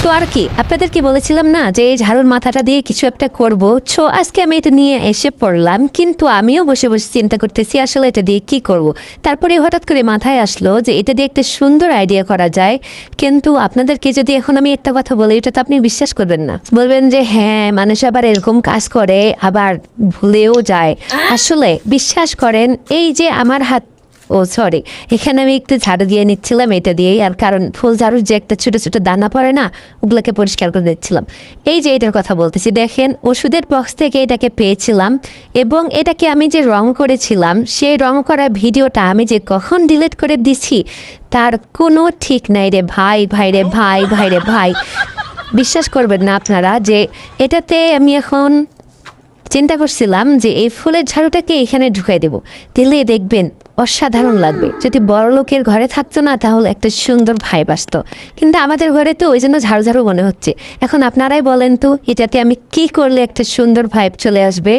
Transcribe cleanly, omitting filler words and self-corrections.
তো আর কি আপনাদেরকে বলেছিলাম না যে এই ঝাড়ুর মাথাটা দিয়ে কিছু একটা করব। সো আজকে আমি এটা নিয়ে এসে পড়লাম, কিন্তু আমিও বসে বসে চিন্তা করতেছি আসলে এটা দিয়ে কি করব। তারপরে হঠাৎ করে মাথায় আসলো যে এটা দিয়ে একটা সুন্দর আইডিয়া করা যায়। কিন্তু আপনাদেরকে যদি এখন আমি একটা কথা বলি, এটা তো আপনি বিশ্বাস করবেন না, বলবেন যে হ্যাঁ মানুষ আবার এরকম কাজ করে, আবার ভুলেও যায়। আসলে বিশ্বাস করেন, এই যে আমার হাত, ও সরি, এখানে আমি একটু ঝাড়ু দিয়ে নিচ্ছিলাম এটা দিয়েই, আর কারণ ফুল ঝাড়ুর যে একটা ছোটো ছোটো দানা পড়ে না, ওগুলোকে পরিষ্কার করে দিচ্ছিলাম। এই যে এটার কথা বলতেছি, দেখেন ওষুধের বক্স থেকে এটাকে পেয়েছিলাম, এবং এটাকে আমি যে রং করেছিলাম সেই রং করা ভিডিওটা আমি যে কখন ডিলিট করে দিছি তার কোনো ঠিক নাই রে ভাই, ভাই রে ভাই, ভাই রে ভাই। বিশ্বাস করবেন না আপনারা যে এটাতে আমি এখন চিন্তা করছিলাম যে এই ফুলের ঝাড়ুটাকে এখানে ঢুকাই দেব, দিলে দেখবেন অসাধারণ লাগবে। যদি বড় লোকের ঘরে থাকতো না তাহলে একটা সুন্দর ভাইব আসতো, কিন্তু আমাদের ঘরে তো ওই জন্য ঝাড়ু ঝাড়ু মনে হচ্ছে। এখন আপনারাই বলেন তো এটাতে আমি কি করলে একটা সুন্দর ভাইব চলে আসবে।